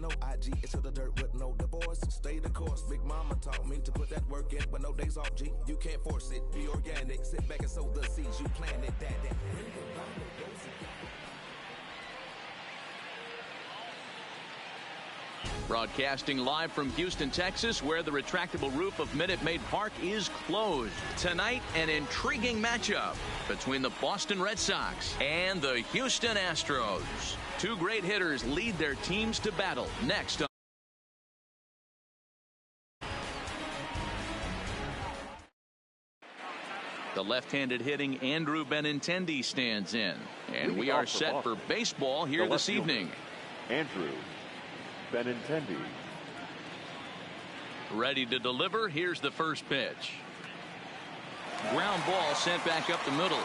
no IG into the dirt with no divorce. Stay the course. Big mama taught me to put that work in, but no days off, G. You can't force it. Be organic. Sit back and sow the seeds you planted. That. Broadcasting live from Houston, Texas, where the retractable roof of Minute Maid Park is closed. Tonight, an intriguing matchup between the Boston Red Sox and the Houston Astros. Two great hitters lead their teams to battle. Next. The left-handed hitting Andrew Benintendi stands in. And we are set for baseball here this evening. Andrew Benintendi. Ready to deliver. Here's the first pitch. Ground ball sent back up the middle.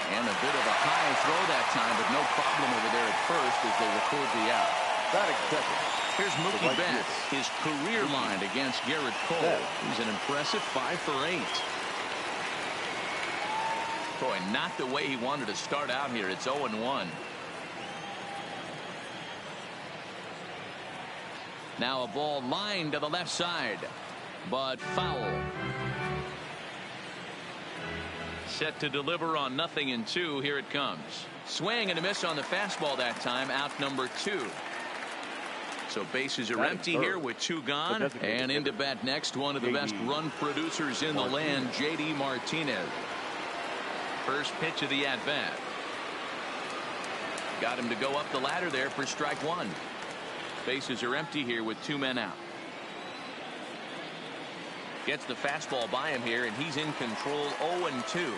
And a bit of a high throw that time, but no problem over there at first as they record the out. Batting second. Here's Mookie Betts, his career line against Garrett Cole. He's an impressive 5 for 8. Boy, not the way he wanted to start out here. It's 0-1. Now a ball lined to the left side, but foul. Set to deliver on 0-2. Here it comes. Swing and a miss on the fastball that time. Out number 2. So bases are empty here with 2 gone. And into bat next, one of the best run producers in the land, J.D. Martinez. First pitch of the at-bat. Got him to go up the ladder there for strike 1. Bases are empty here with 2 men out. Gets the fastball by him here, and he's in control. 0-2.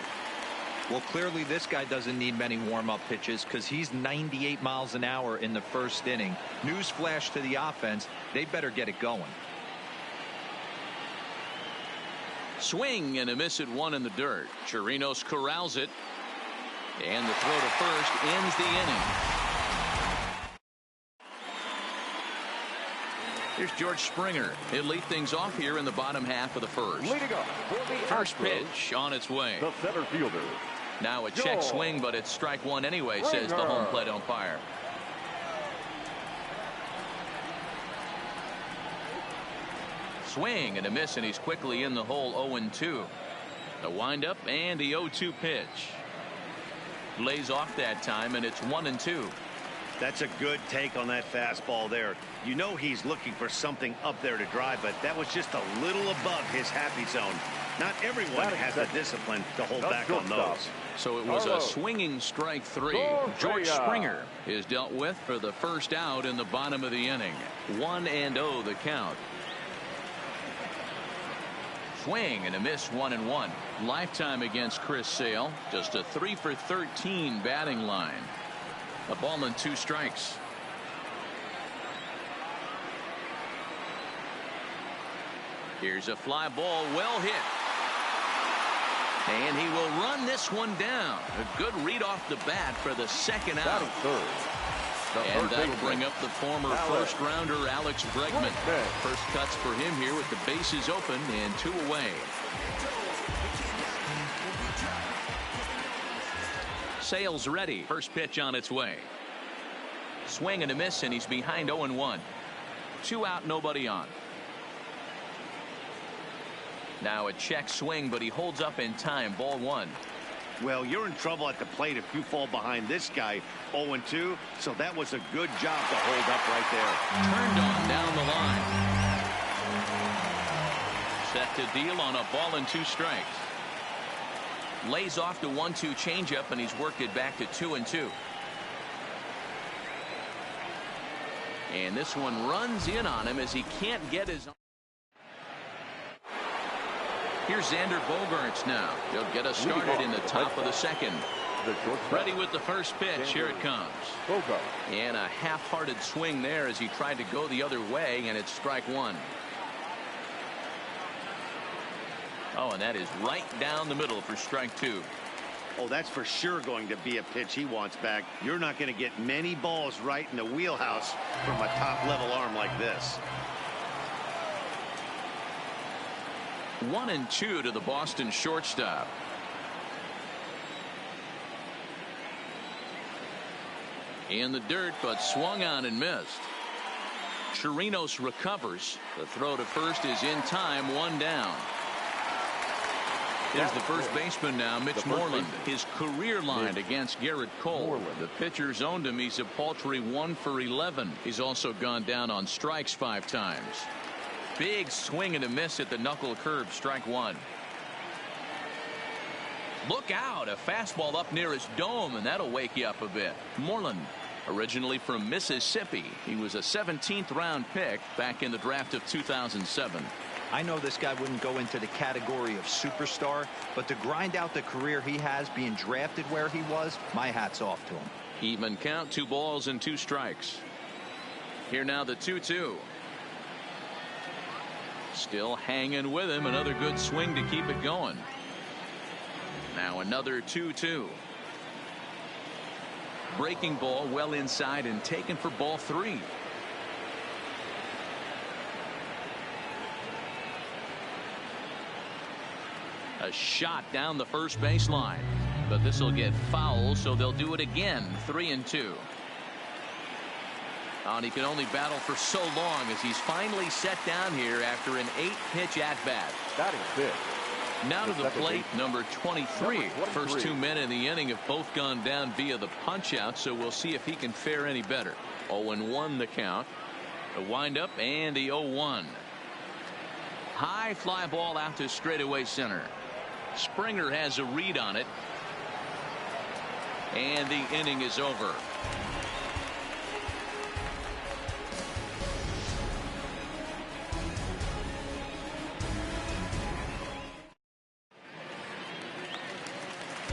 Well, clearly this guy doesn't need many warm-up pitches because he's 98 miles an hour in the first inning. Newsflash to the offense, they better get it going. Swing and a miss at 1 in the dirt. Chirinos corrals it, and the throw to first ends the inning. Here's George Springer. He'll lead things off here in the bottom half of the first. Leading up for the first Astros, pitch on its way. The center fielder. Now a check swing, but it's strike 1 anyway, says the home plate umpire. Swing and a miss, and he's quickly in the hole. 0-2. The windup and the 0-2 pitch. Lays off that time, and it's 1-2. That's a good take on that fastball there. You know he's looking for something up there to drive, but that was just a little above his happy zone. Not everyone has the discipline to hold back on those. So it was a swinging strike 3. George Springer is dealt with for the first out in the bottom of the inning. 1-0 the count. Swing and a miss. 1-1. Lifetime against Chris Sale. Just a 3 for 13 batting line. A ball and 2 strikes. Here's a fly ball, well hit. And he will run this one down. A good read off the bat for the second out. And that'll bring up the former first rounder Alex Bregman. First cuts for him here with the bases open and 2 away. Sale's ready. First pitch on its way. Swing and a miss, and he's behind 0-1. 2 out, nobody on. Now a check swing, but he holds up in time. Ball 1. Well, you're in trouble at the plate if you fall behind this guy. 0-2, so that was a good job to hold up right there. Turned on down the line. Set to deal on a ball and 2 strikes. Lays off the 1-2 changeup, and he's worked it back to 2-2. And this one runs in on him as he can't get his. Here's Xander Bogaerts now. He'll get us started in the top of the second. Ready with the first pitch. Here it comes. And a half-hearted swing there as he tried to go the other way, and it's strike 1. Oh, and that is right down the middle for strike 2. Oh, that's for sure going to be a pitch he wants back. You're not going to get many balls right in the wheelhouse from a top-level arm like this. 1-2 to the Boston shortstop. In the dirt, but swung on and missed. Chirinos recovers. The throw to first is in time, 1 down. Here's the first baseman now, Mitch Moreland. His career line against Garrett Cole. The pitcher's owned him. He's a paltry 1 for 11. He's also gone down on strikes 5 times. Big swing and a miss at the knuckle curve, strike 1. Look out, a fastball up near his dome, and that'll wake you up a bit. Moreland, originally from Mississippi. He was a 17th round pick back in the draft of 2007. I know this guy wouldn't go into the category of superstar, but to grind out the career he has being drafted where he was, my hat's off to him. Even count, 2 balls and 2 strikes. Here now the 2-2. Still hanging with him. Another good swing to keep it going. Now another 2-2. Breaking ball well inside and taken for ball 3. A shot down the first baseline, but this will get foul, so they'll do it again. 3-2. And he can only battle for so long as he's finally set down here after an 8-pitch at-bat. Batting fifth. Now to the plate, number 23. First 2 men in the inning have both gone down via the punch-out, so we'll see if he can fare any better. 0-1 the count. The windup and the 0-1. High fly ball out to straightaway center. Springer has a read on it. And the inning is over.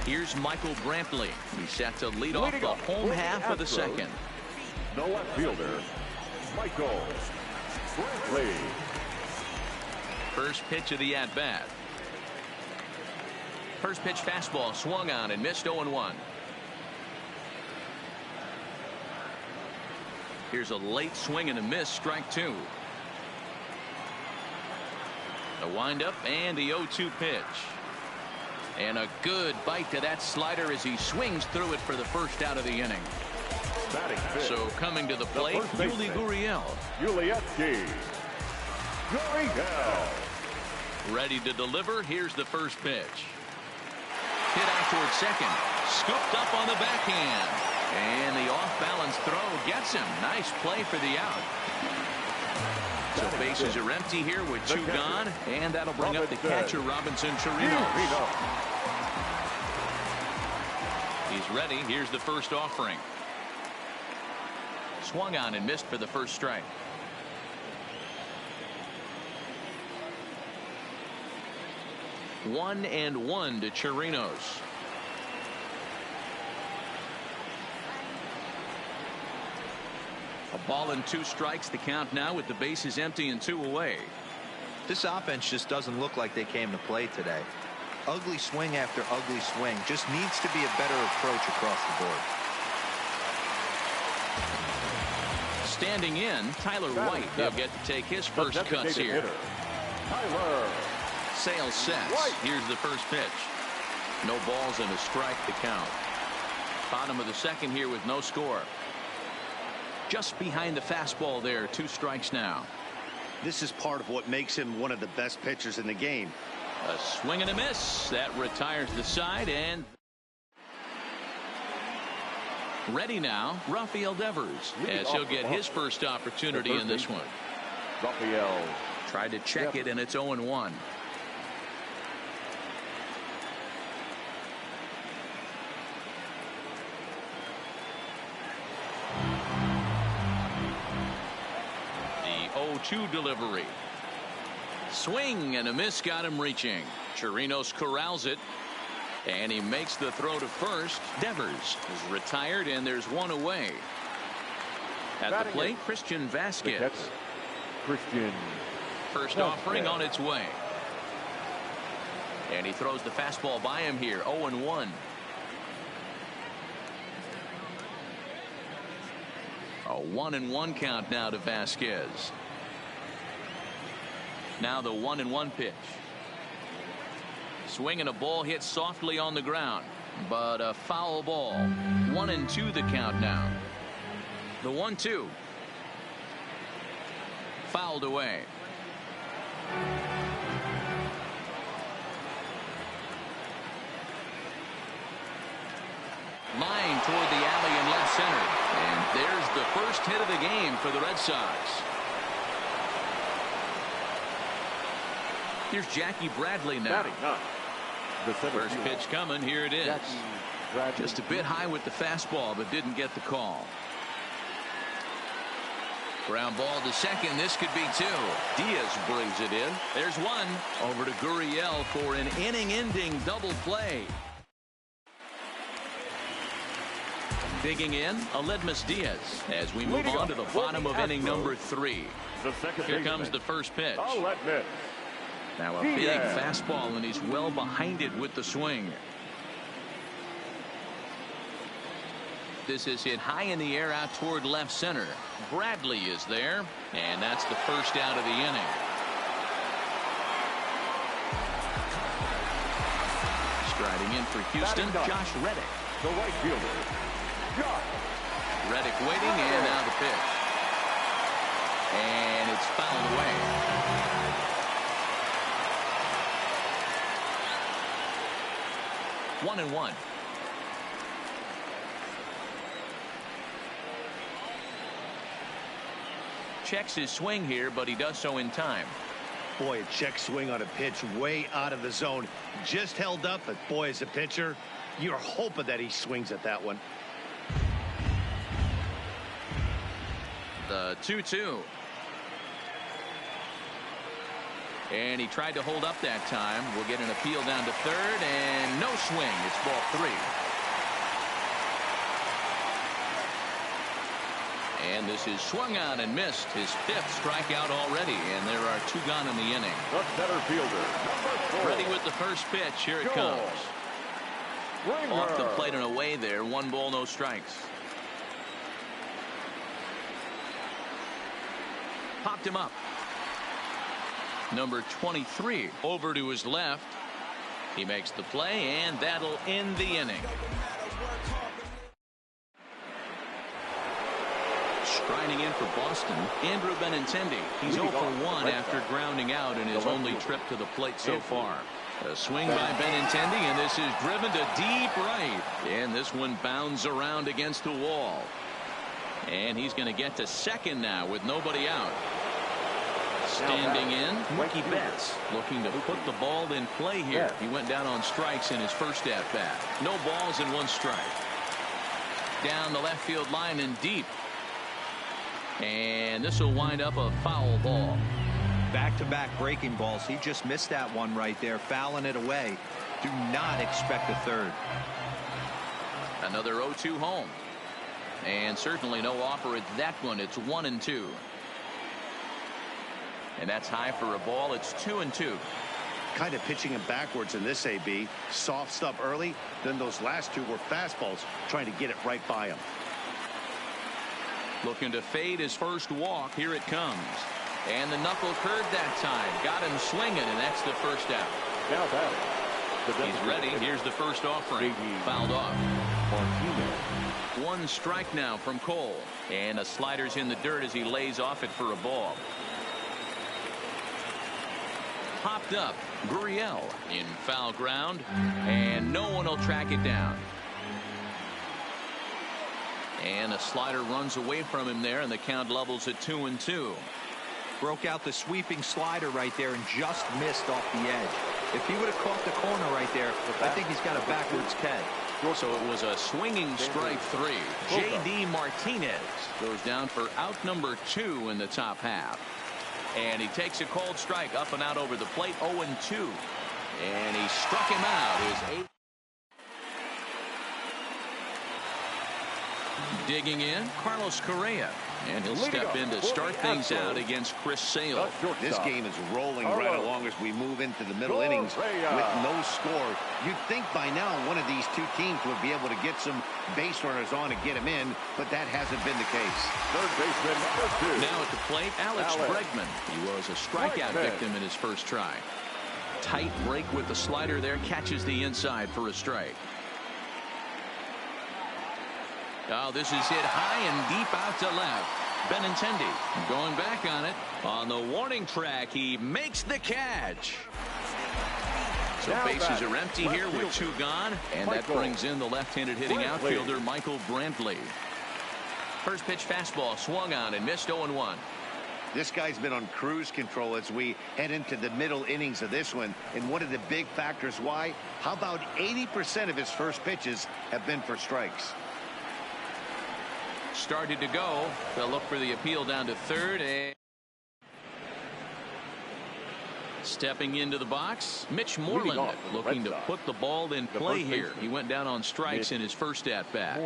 Here's Michael Brantley. He's set to lead off the home half of the second. The left fielder, Michael Brantley. First pitch of the at-bat. First pitch fastball swung on and missed. 0-1. Here's a late swing and a miss. Strike 2. The windup and the 0-2 pitch. And a good bite to that slider as he swings through it for the first out of the inning. So coming to the plate, Yuli Gurriel. Ready to deliver. Here's the first pitch. Hit out towards second. Scooped up on the backhand. And the off-balance throw gets him. Nice play for the out. So bases are empty here with 2 gone. And that'll bring up the catcher, Robinson Chirinos. He's ready. Here's the first offering. Swung on and missed for the first strike. One and one to Chirinos. A ball and 2 strikes to count now with the bases empty and 2 away. This offense just doesn't look like they came to play today. Ugly swing after ugly swing. Just needs to be a better approach across the board. Standing in, Tyler White. He'll get to take his first cuts here. Tyler. Sale sets. Here's the first pitch. No balls and a strike to count. Bottom of the second here with no score. Just behind the fastball there. 2 strikes now. This is part of what makes him one of the best pitchers in the game. A swing and a miss. That retires the side. And ready now, Rafael Devers, as he'll get his first opportunity in this one. Rafael. Tried to check it, and it's 0-1. The 0-2 delivery. Swing and a miss got him reaching. Chirinos corrals it. And he makes the throw to first. Devers is retired, and there's 1 away. At the plate, Christian Vasquez. First offering on its way. And he throws the fastball by him here. 0-1. A 1-1 count now to Vasquez. Now the 1-1 pitch. Swing and a ball hit softly on the ground, but a foul ball. 1-2 the count now. The 1-2. fouled away. Line toward the alley in left center. And there's the first hit of the game for the Red Sox. Here's Jackie Bradley now. First pitch coming. Here it is. Just a bit high with the fastball, but didn't get the call. Ground ball to second. This could be two. Diaz brings it in. There's one. Over to Gurriel for an inning-ending double play. Digging in, Aledmus Diaz as we move on to the bottom of inning number 3. Here comes the first pitch. Now a big fastball, and he's well behind it with the swing. This is hit high in the air out toward left center. Bradley is there, and that's the first out of the inning. Striding in for Houston, Josh Reddick. The right fielder, Reddick waiting, and now the pitch. And it's fouled away. One and one. Checks his swing here, but he does so in time. Boy, a check swing on a pitch way out of the zone. Just held up, but boy, as a pitcher, you're hoping that he swings at that one. The 2-2. And he tried to hold up that time. We'll get an appeal down to third, and no swing. It's ball 3. And this is swung on and missed. His 5th strikeout already, and there are 2 gone in the inning. the center fielder, number 4. Ready with the first pitch. Here it comes. Off the plate and away there. 1 ball, no strikes. Popped him up. Number 23 over to his left. He makes the play, and that'll end the inning. Striding in for Boston, Andrew Benintendi. He's 0 for 1 after grounding out in his only trip to the plate so far. A swing by Benintendi, and this is driven to deep right. And this one bounds around against the wall. And he's going to get to second now with nobody out. Standing in, Mookie Betts looking to put the ball in play here. He went down on strikes in his first at-bat. No balls and 1 strike. Down the left field line and deep. And this will wind up a foul ball. Back-to-back breaking balls. He just missed that one right there, fouling it away. Do not expect a third. Another 0-2 home. And certainly no offer at that one. It's 1-2. And that's high for a ball. It's 2-2. Kind of pitching him backwards in this AB. Soft stuff early. Then those last 2 were fastballs, trying to get it right by him. Looking to fade his first walk. Here it comes. And the knuckle curve that time. Got him swinging, and that's the first out. Now batting. He's ready. Here's the first offering. Fouled off. 1 strike now from Cole. And a slider's in the dirt as he lays off it for a ball. Popped up. Gurriel in foul ground. And no one will track it down. And a slider runs away from him there, and the count levels at 2-2. Broke out the sweeping slider right there and just missed off the edge. If he would have caught the corner right there, I think he's got a backwards catch. So it was a swinging strike 3. J.D. Martinez goes down for out number 2 in the top half. And he takes a cold strike up and out over the plate, 0-2. And he struck him out. His 8th. Digging in, Carlos Correa. And he'll step in to start things out against Chris Sale. This game is rolling right along as we move into the middle innings with no score. You'd think by now one of these 2 teams would be able to get some base runners on and get them in, but that hasn't been the case. Third baseman, number 2. Now at the plate, Alex Bregman. He was a strikeout victim in his first try. Tight break with the slider there, catches the inside for a strike. Oh, this is hit high and deep out to left. Benintendi going back on it. On the warning track, he makes the catch. So bases are empty here with 2 gone, and that brings in the left-handed hitting outfielder Michael Brantley. First pitch fastball swung on and missed 0-1. This guy's been on cruise control as we head into the middle innings of this one. And one of the big factors why, how about 80% of his first pitches have been for strikes? Started to go. They'll look for the appeal down to third. And stepping into the box, Mitch Moreland looking to put the ball in play here. He went down on strikes in his first at-bat.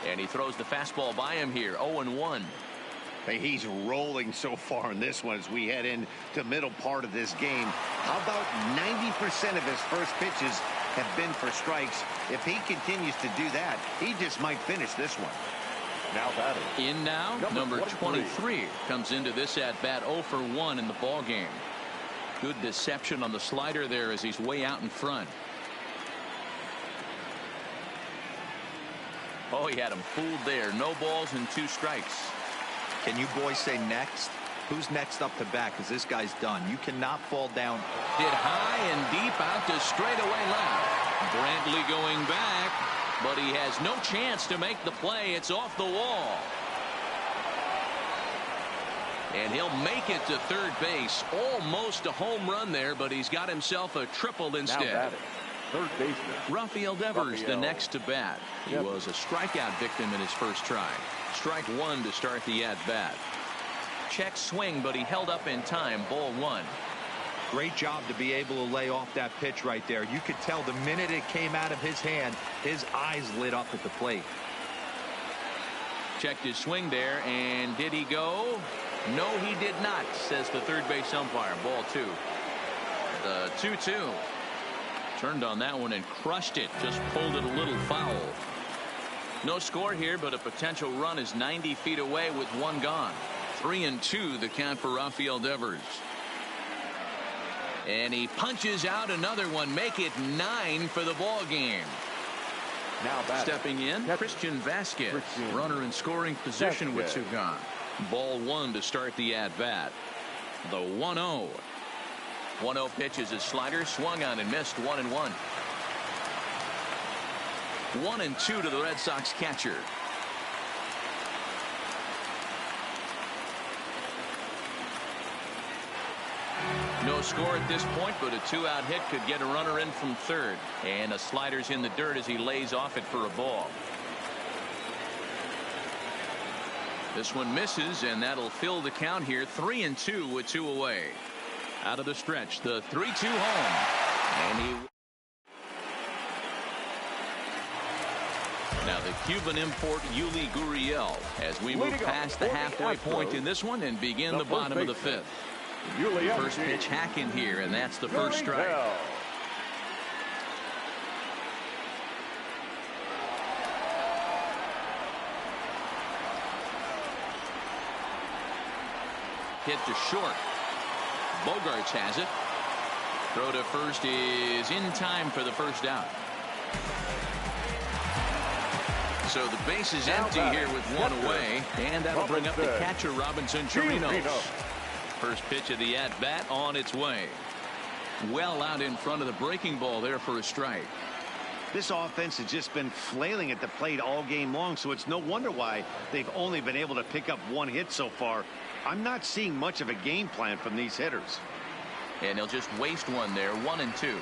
And he throws the fastball by him here, 0-1. Hey, he's rolling so far in this one as we head into the middle part of this game. How about 90% of his first pitches have been for strikes? If he continues to do that, he just might finish this one. Now batting. In now, number 23 comes into this at-bat 0 for 1 in the ball game. Good deception on the slider there as he's way out in front. Oh, he had him fooled there. No balls and 2 strikes. Can you boys say next? Who's next up to bat? Because this guy's done. You cannot fall down. Hit high and deep out to straightaway left. Brantley going back, but he has no chance to make the play. It's off the wall. And he'll make it to third base. Almost a home run there, but he's got himself a triple instead. Third baseman Rafael Devers the next to bat. He was a strikeout victim in his first try. Strike 1 to start the at-bat. Check swing, but he held up in time. Ball 1. Great job to be able to lay off that pitch right there. You could tell the minute it came out of his hand, his eyes lit up at the plate. Checked his swing there, and did he go? No, he did not, says the third base umpire. Ball 2. The 2-2. Turned on that one and crushed it. Just pulled it a little foul. No score here, but a potential run is 90 feet away with 1 gone. 3-2 the count for Rafael Devers. And he punches out another one. Make it 9 for the ball game. Now stepping in, Christian Vasquez. Runner in scoring position with 2 gone. Ball 1 to start the at-bat. The 1-0. 1-0 pitch is a slider, swung on and missed. 1-1. 1-2 to the Red Sox catcher. No score at this point, but a 2-out hit could get a runner in from third. And a slider's in the dirt as he lays off it for a ball. This one misses, and that'll fill the count here. 3-2 with 2 away. Out of the stretch, the 3-2 home. And he... Now the Cuban import Yuli Gurriel as we move past the halfway point in this one and begin the bottom of the 5th. First pitch hacking here, and that's the first strike. Hit to short. Bogarts has it. Throw to first is in time for the first out. So the base is empty here with 1 away, and that'll bring up the catcher Robinson Chirinos. First pitch of the at-bat on its way. Well out in front of the breaking ball there for a strike. This offense has just been flailing at the plate all game long, so it's no wonder why they've only been able to pick up 1 hit so far. I'm not seeing much of a game plan from these hitters. And he'll just waste one there. 1-2.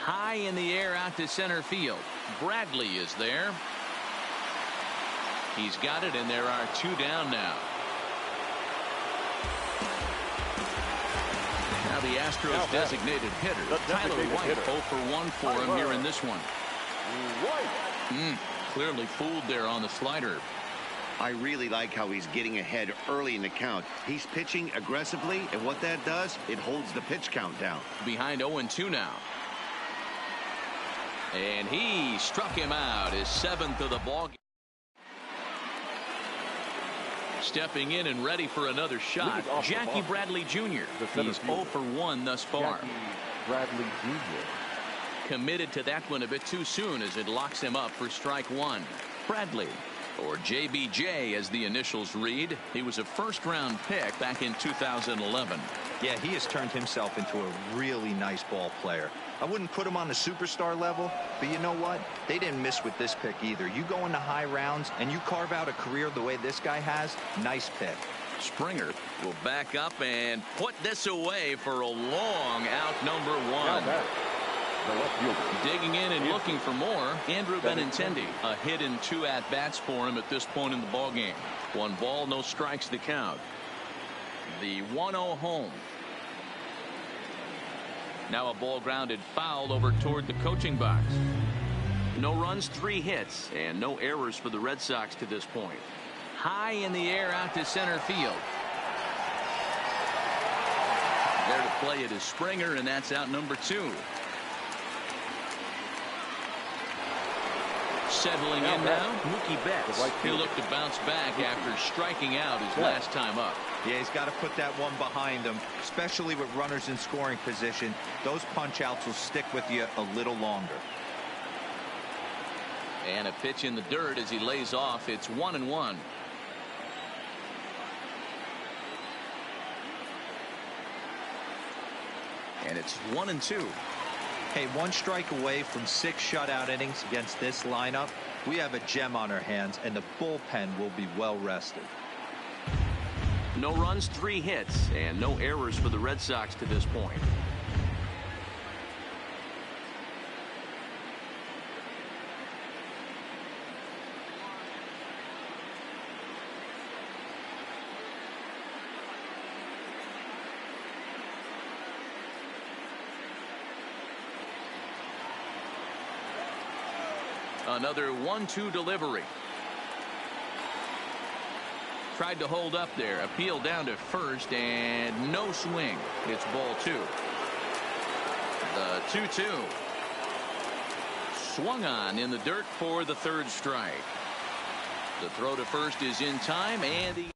High in the air out to center field. Bradley is there. He's got it, and there are 2 down now. Now the Astros designated hitter, Tyler White, 0 for 1 for him here in this one. Clearly fooled there on the slider. I really like how he's getting ahead early in the count. He's pitching aggressively, and what that does, it holds the pitch count down. Behind 0-2 now. And he struck him out, his 7th of the ball game. Stepping in and ready for another shot, Jackie Bradley Jr. He's 0 for 1 thus far. Jackie Bradley Jr. committed to that one a bit too soon as it locks him up for strike one. Bradley, or JBJ as the initials read. He was a first-round pick back in 2011. Yeah, he has turned himself into a really nice ball player. I wouldn't put him on the superstar level, but you know what? They didn't miss with this pick either. You go into high rounds and you carve out a career the way this guy has, nice pick. Springer will back up and put this away for a long out number one. Digging in and looking for more, Andrew Benintendi. A hit and 2 at-bats for him at this point in the ballgame. 1 ball, no strikes to count. The 1-0 home. Now a ball grounded foul over toward the coaching box. No runs, 3 hits, and no errors for the Red Sox to this point. High in the air out to center field. There to play it is Springer, and that's out number 2. Settling in now, Mookie Betts. He'll look to bounce back after striking out his last time up. Yeah, he's got to put that one behind him, especially with runners in scoring position. Those punch-outs will stick with you a little longer. And a pitch in the dirt as he lays off. It's 1-1. And it's 1-2. Hey, 1 strike away from 6 shutout innings against this lineup. We have a gem on our hands, and the bullpen will be well rested. No runs, 3 hits, and no errors for the Red Sox to this point. Another 1-2 delivery. Tried to hold up there. Appeal down to first and no swing. It's ball 2. The 2-2. Swung on in the dirt for the 3rd strike. The throw to first is in time, and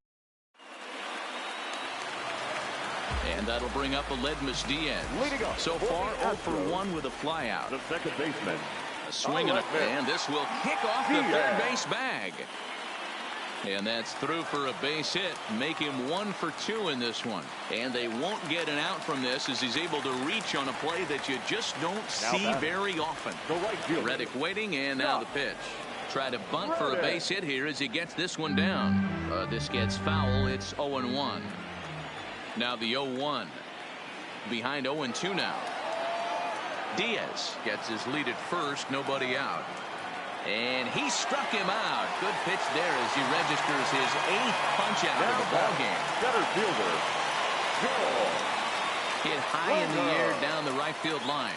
that'll bring up Aledmus Diaz. So far 0 for 1 with a flyout. The second baseman. A swing and this will kick off the third base bag. And that's through for a base hit. Make him 1 for 2 in this one. And they won't get an out from this as he's able to reach on a play that you just don't see very often. Reddick waiting, and now the pitch. Try to bunt for a base hit here as he gets this one down. This gets foul. It's 0-1. Now the 0-1. Behind 0-2 now. Diaz gets his lead at first, nobody out. And he struck him out. Good pitch there as he registers his 8th punch out of the ballgame. Center fielder, Joel. Hit high in the air down the right field line.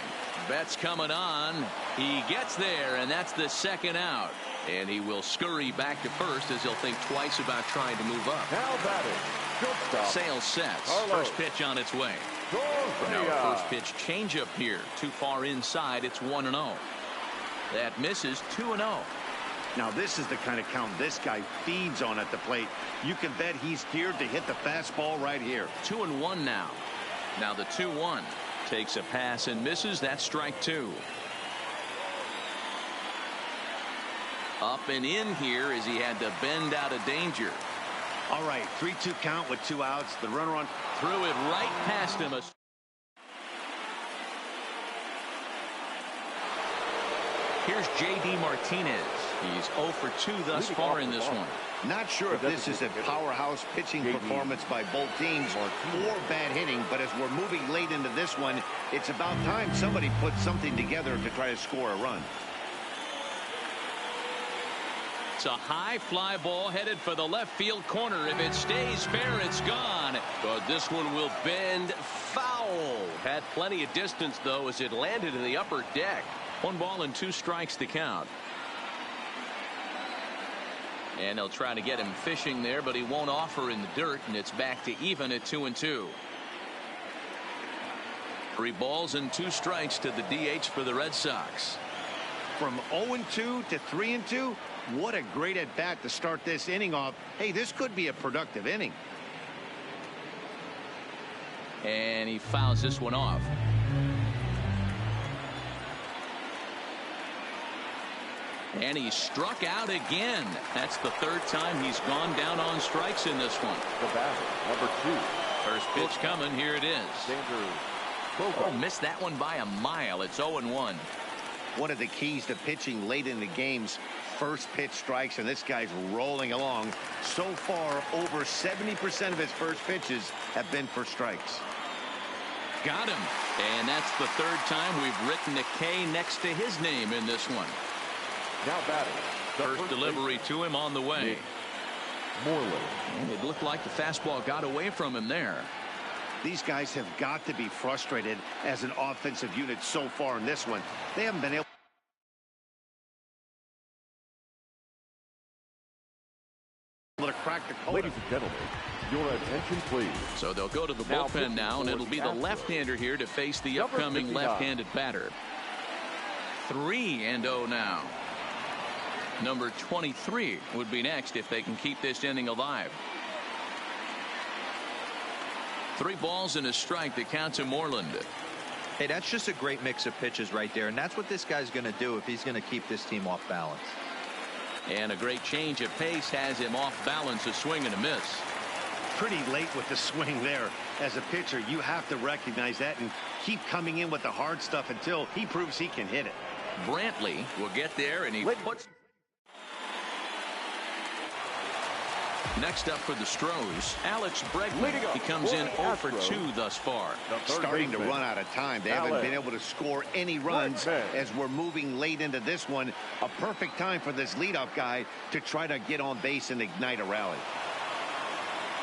Betts coming on. He gets there, and that's the 2nd out. And he will scurry back to first as he'll think twice about trying to move up. Now batting, shortstop. Sales sets. First pitch on its way. No, first pitch changeup here. Too far inside. It's 1-0. That misses. 2-0. Now this is the kind of count this guy feeds on at the plate. You can bet he's geared to hit the fastball right here. 2-1 now. Now the 2-1 takes a pass and misses. That's strike 2. Up and in here as he had to bend out of danger. All right, 3-2 count with 2 outs. The runner on threw it right past him. Here's J.D. Martinez. He's 0 for 2 thus far in this one. Not sure if this is a powerhouse pitching performance by both teams or bad hitting, but as we're moving late into this one, it's about time somebody puts something together to try to score a run. It's a high fly ball headed for the left field corner. If it stays fair, it's gone. But this one will bend foul. Had plenty of distance, though, as it landed in the upper deck. 1 ball and 2 strikes to count. And they'll try to get him fishing there, but he won't offer in the dirt, and it's back to even at 2-2. 3 balls and 2 strikes to the DH for the Red Sox. From 0-2 to 3-2. What a great at bat to start this inning off. Hey, this could be a productive inning. And he fouls this one off. And he struck out again. That's the third time he's gone down on strikes in this one. The batter, number 2. First pitch coming. Here it is. Oh, missed that one by a mile. It's 0-1. One of the keys to pitching late in the games, first pitch strikes, and this guy's rolling along. So far, over 70% of his first pitches have been for strikes. Got him. And that's the third time we've written a K next to his name in this one. Now batting. First delivery to him on the way. Moreland. And it looked like the fastball got away from him there. These guys have got to be frustrated as an offensive unit so far in this one. They haven't been able to crack the code. Ladies and gentlemen, your attention please. So they'll go to the bullpen now, and it'll be the left-hander here to face the upcoming left-handed batter. 3-0 now. Number 23 would be next if they can keep this inning alive. 3 balls and a strike. The count to Moreland. Hey, that's just a great mix of pitches right there, and that's what this guy's going to do if he's going to keep this team off balance. And a great change of pace has him off balance, a swing and a miss. Pretty late with the swing there. As a pitcher, you have to recognize that and keep coming in with the hard stuff until he proves he can hit it. Brantley will get there, and he puts. Next up for the Stros, Alex Bregman. He comes in 0 for 2 thus far. Starting to run out of time. They haven't been able to score any runs as we're moving late into this one. A perfect time for this leadoff guy to try to get on base and ignite a rally.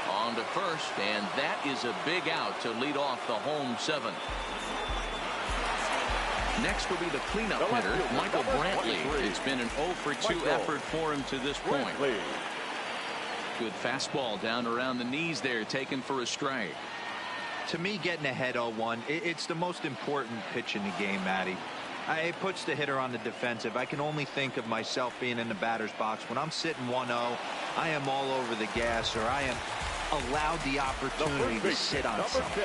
On to first, and that is a big out to lead off the home 7th. Next will be the cleanup hitter, Michael Brantley. It's been an 0 for 2 effort for him to this point. Good fastball down around the knees there, taken for a strike. To me, getting ahead 0-1, it's the most important pitch in the game, Matty. It puts the hitter on the defensive. I can only think of myself being in the batter's box. When I'm sitting 1-0, I am all over the gas, or I am allowed the opportunity to sit on something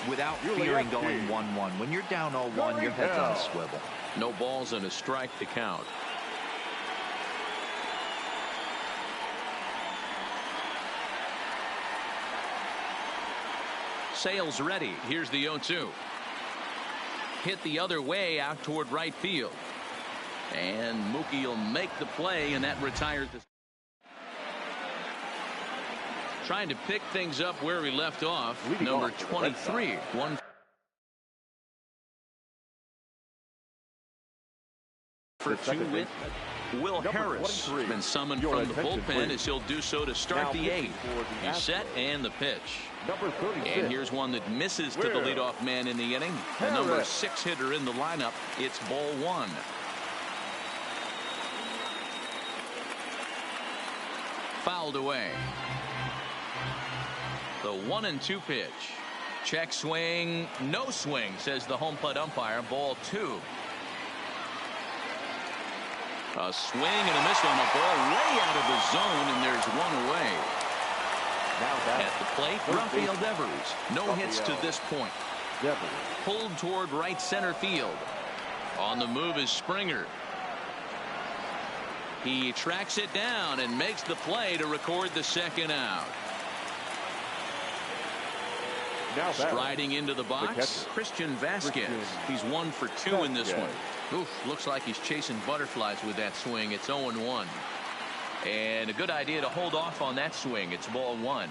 without fearing going 1-1. When you're down 0-1, your head's on a swivel. No balls and a strike to count. Sales ready. Here's the 0-2. Hit the other way out toward right field. And Mookie will make the play, and that retires the. Trying to pick things up where he left off. Number 23. 1 for 2 with Will Harris. Been summoned from the bullpen as he'll do so to start the 8th. He's set and the pitch. And here's one that misses to the leadoff man in the inning. The number 6 hitter in the lineup. It's ball 1. Fouled away. The 1-2 pitch. Check swing. No swing, says the home plate umpire. Ball 2. A swing and a miss on a ball way out of the zone, and there's one away. At the plate, Rafael Devers. No hits to this point. Pulled toward right center field. On the move is Springer. He tracks it down and makes the play to record the 2nd out. Striding into the box, Christian Vasquez. He's 1 for 2 in this one. Oof, looks like he's chasing butterflies with that swing. It's 0-1. And a good idea to hold off on that swing. It's ball 1.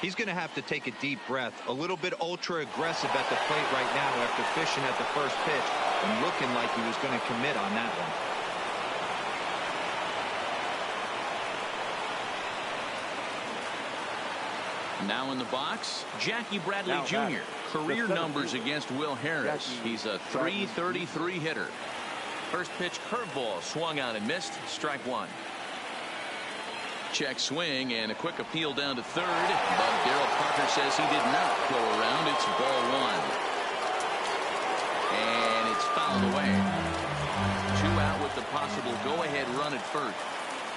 He's going to have to take a deep breath. A little bit ultra aggressive at the plate right now after fishing at the first pitch and looking like he was going to commit on that one. Now in the box, Jackie Bradley Jr. Career numbers against Will Harris. He's a .333 hitter. First pitch curveball swung out and missed. Strike 1. Check swing and a quick appeal down to third, but Darryl Parker says he did not go around. It's ball 1. And it's fouled away. 2 out with the possible go-ahead run at first.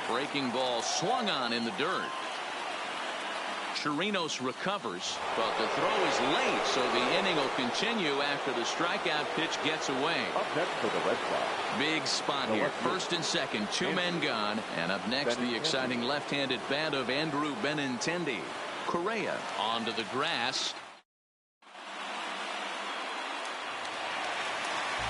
Breaking ball swung on in the dirt. Chirinos recovers, but the throw is late, so the inning will continue after the strikeout pitch gets away. Up next for the Red Sox. Big spot here. First and second, two men gone. And up next, the exciting left-handed bat of Andrew Benintendi. Correa onto the grass.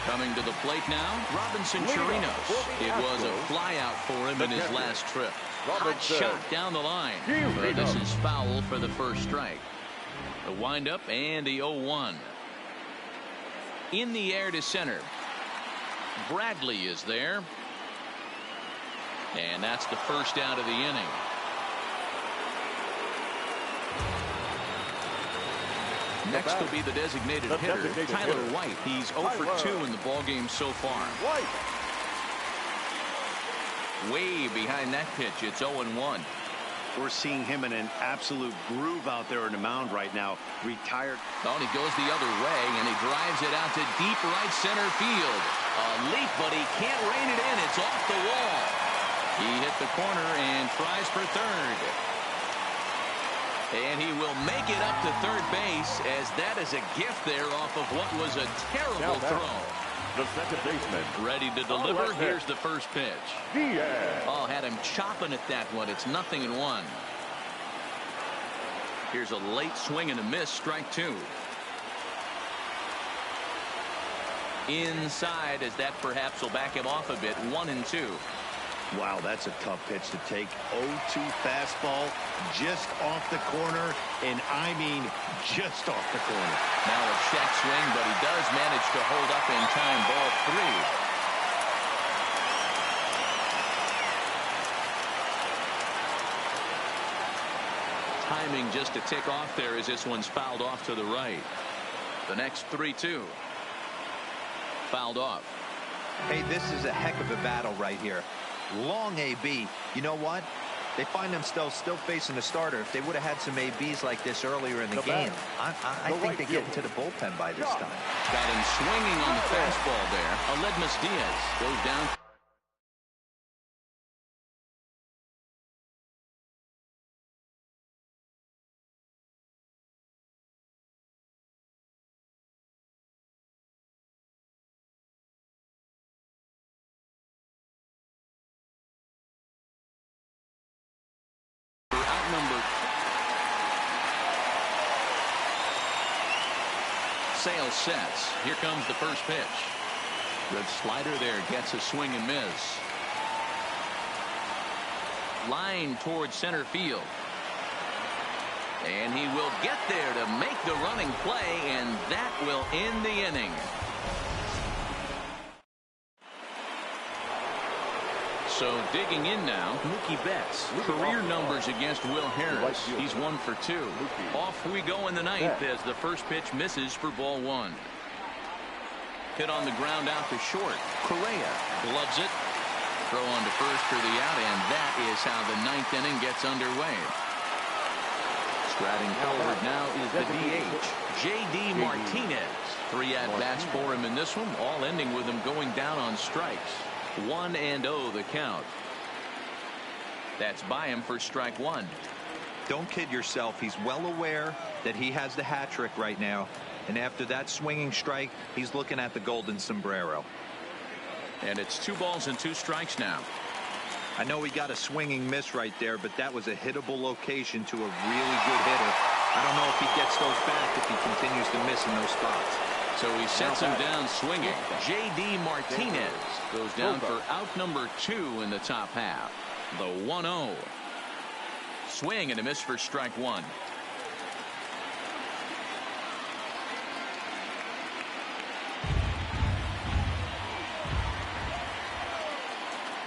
Coming to the plate now, Robinson Chirinos. It was a flyout for him in his last trip. Hot shot down the line. But this is foul for the first strike. The windup and the 0-1. In the air to center. Bradley is there. And that's the first out of the inning. Next will be the designated hitter, Tyler White. He's 0 for 2 in the ballgame so far. Way behind that pitch. It's 0-1. We're seeing him in an absolute groove out there in the mound right now. Retired. Oh, and he goes the other way, and he drives it out to deep right center field. A leap, but he can't rein it in. It's off the wall. He hit the corner and tries for third. And he will make it up to third base, as that is a gift there off of what was a terrible throw. The second baseman. Ready to deliver. Here's the first pitch. Oh, had him chopping at that one. It's 0-1. Here's a late swing and a miss. Strike two. Inside, as that perhaps will back him off a bit. 1-2. Wow, that's a tough pitch to take. 0-2 fastball just off the corner, and I mean just off the corner. Now a check swing, but he does manage to hold up in time. Ball three. Timing just to tick off there as this one's fouled off to the right. The next 3-2. Fouled off. Hey, this is a heck of a battle right here. Long AB. You know what? They find themselves still facing the starter. If they would have had some ABs like this earlier in the game, I think they get into the bullpen by this time. Got him swinging on the fastball there. Aledmus Diaz goes down. Sale sets. Here comes the first pitch. Good slider there. Gets a swing and miss. Line towards center field. And he will get there to make the running play, and that will end the inning. So digging in now, Mookie Betts. Career numbers against Will Harris. He's 1 for 2. Off we go in the ninth as the first pitch misses for ball one. Hit on the ground out to short. Correa gloves it. Throw on to first for the out, and that is how the ninth inning gets underway. Striding forward now is the DH, J.D. Martinez. 3 at-bats for him in this one, all ending with him going down on strikes. 1-0 the count. That's by him for strike one. Don't kid yourself. He's well aware that he has the hat trick right now. And after that swinging strike, he's looking at the golden sombrero. And it's 2 balls and 2 strikes now. I know he got a swinging miss right there, but that was a hittable location to a really good hitter. I don't know if he gets those back if he continues to miss in those spots. So he sets him down swinging. J.D. Martinez goes down for out number 2 in the top half. The 1-0. Swing and a miss for strike one.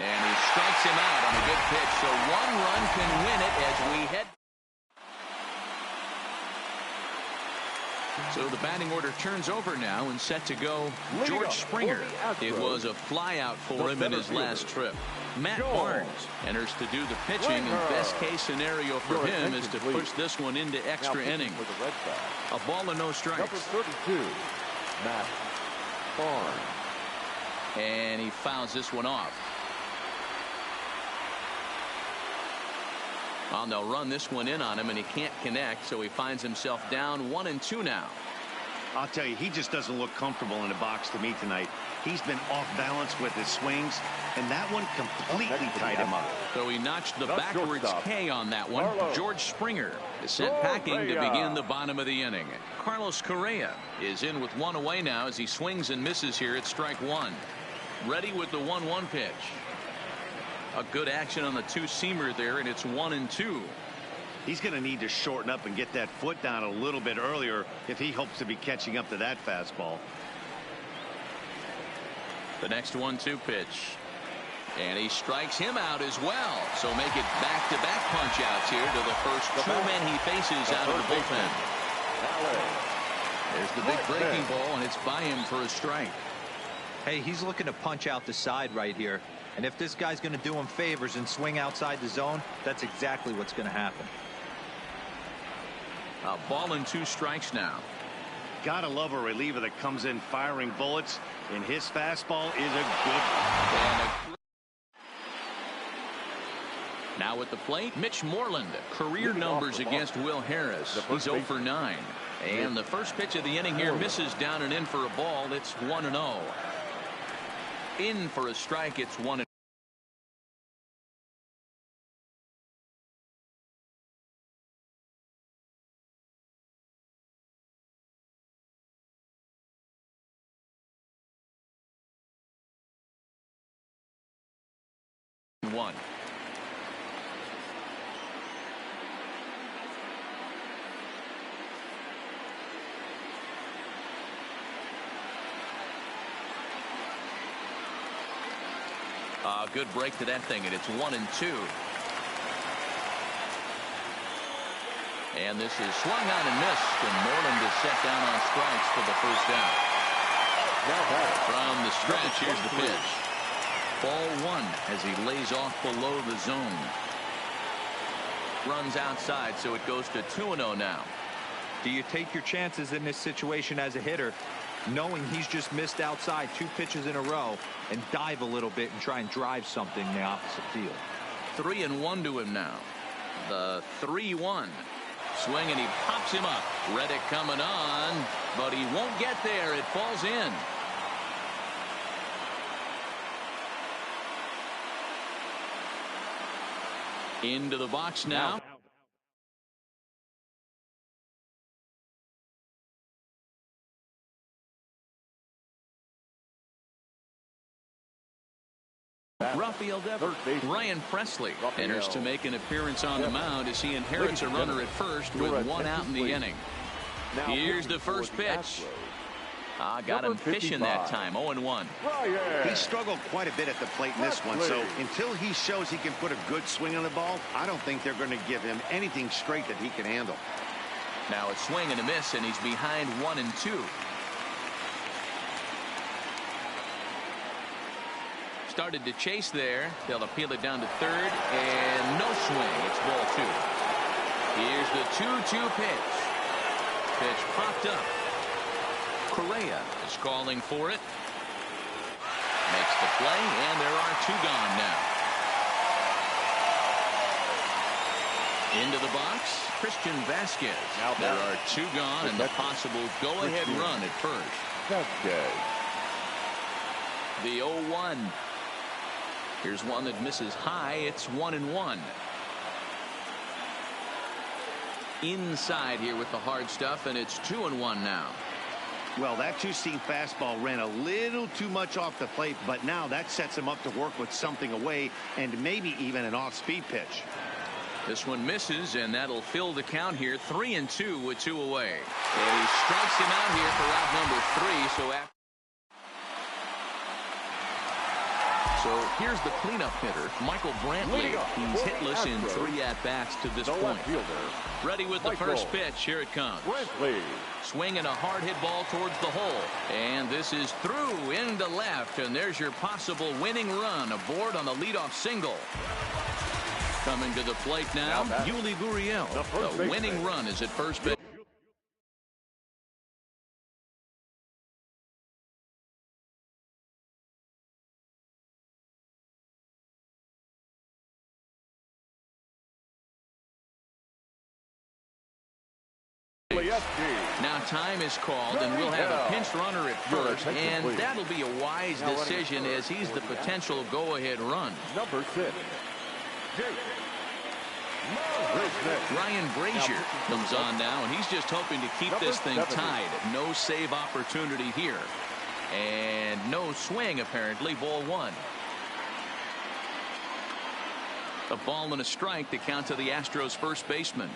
And he strikes him out on a good pitch. So 1 run can win it as we head. So the batting order turns over now and set to go George Springer. It was a flyout for him in his last trip. Matt Barnes enters to do the pitching, and best case scenario for him is to push this one into extra innings. A ball and no strikes. Number 32, Matt Barnes. And he fouls this one off. Well, they'll run this one in on him, and he can't connect, so he finds himself down 1-2 now. I'll tell you, he just doesn't look comfortable in the box to me tonight. He's been off balance with his swings, and that one completely tied him up. So he notched the backwards K on that one. George Springer is sent packing to begin the bottom of the inning. Carlos Correa is in with one away now as he swings and misses here at strike one. Ready with the 1-1 pitch. A good action on the two-seamer there, and it's 1-2. He's going to need to shorten up and get that foot down a little bit earlier if he hopes to be catching up to that fastball. The next 1-2 pitch. And he strikes him out as well. So make it back-to-back punch-outs here to the first two men he faces out of the bullpen. There's the big breaking ball, and it's by him for a strike. Hey, he's looking to punch out the side right here. And if this guy's going to do him favors and swing outside the zone, that's exactly what's going to happen. A ball and 2 strikes now. Gotta love a reliever that comes in firing bullets, and his fastball is a good one. Now at the plate, Mitch Moreland. Career numbers against Will Harris. He's 0 for 9. And the first pitch of the inning here misses down and in for a ball. It's 1-0. In for a strike. It's 1-1. Good break to that thing, and it's 1-2. And this is swung on and missed, and Moreland is set down on strikes for the first out. From the stretch, here's the pitch. Ball 1 as he lays off below the zone. Runs outside, so it goes to 2-0 now. Do you take your chances in this situation as a hitter, knowing he's just missed outside 2 pitches in a row, and dive a little bit and try and drive something in the opposite field? 3-1 to him now. The 3-1. Swing, and he pops him up. Reddick coming on, but he won't get there. It falls in. Into the box now. Rafael Devers. Ryan Presley enters to make an appearance on the mound as he inherits a runner at first with 1 out in the inning. Here's the first pitch. Got him fishing that time. 0-1. He struggled quite a bit at the plate in this one, so until he shows he can put a good swing on the ball, I don't think they're going to give him anything straight that he can handle. Now a swing and a miss, and he's behind 1-2. Started to chase there. They'll appeal it down to third, and no swing. It's ball 2. Here's the 2-2 pitch. Pitch popped up. Correa is calling for it. Makes the play, and there are 2 gone now. Into the box, Christian Vasquez. There are 2 gone, and the possible go-ahead run at first. The 0-1. Here's one that misses high. It's 1-1. Inside here with the hard stuff, and it's 2-1 now. Well, that two-seam fastball ran a little too much off the plate, but now that sets him up to work with something away and maybe even an off-speed pitch. This one misses, and that'll fill the count here. 3-2 with 2 away. And he strikes him out here for out number 3. So here's the cleanup hitter, Michael Brantley. He's hitless in 3 at-bats to this point. Ready with the first pitch. Here it comes. Swinging a hard hit ball towards the hole. And this is through into left. And there's your possible winning run aboard on the leadoff single. Coming to the plate now, Yuli Gurriel. The winning run is at first base. Now time is called, and we'll have a pinch runner at first, and that'll be a wise decision as he's the potential go-ahead run. Number 6. Ryan Brazier comes on now, and he's just hoping to keep this thing tied. No save opportunity here. And no swing, apparently. Ball 1. A ball and a strike to count to the Astros first baseman.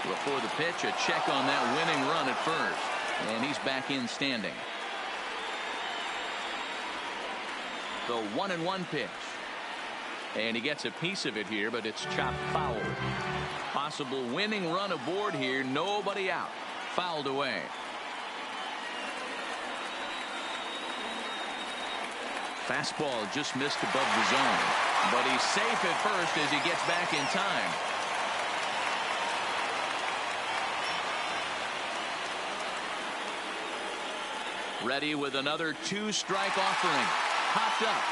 Before the pitch, a check on that winning run at first. And he's back in standing. The 1-1 pitch. And he gets a piece of it here, but it's chopped foul. Possible winning run aboard here. Nobody out. Fouled away. Fastball just missed above the zone. But he's safe at first as he gets back in time. Ready with another 2-strike offering. Popped up.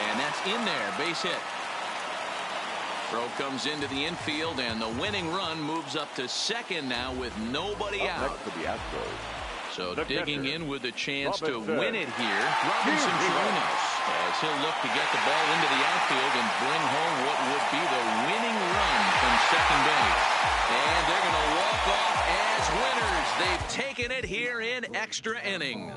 And that's in there. Base hit. Throw comes into the infield, and the winning run moves up to second now with nobody out. Next to the Astros. So digging in with a chance to win it here, Robinson Chirinos, as he'll look to get the ball into the outfield and bring home what would be the winning run from second base. And they're going to walk off as winners. They've taken it here in extra innings.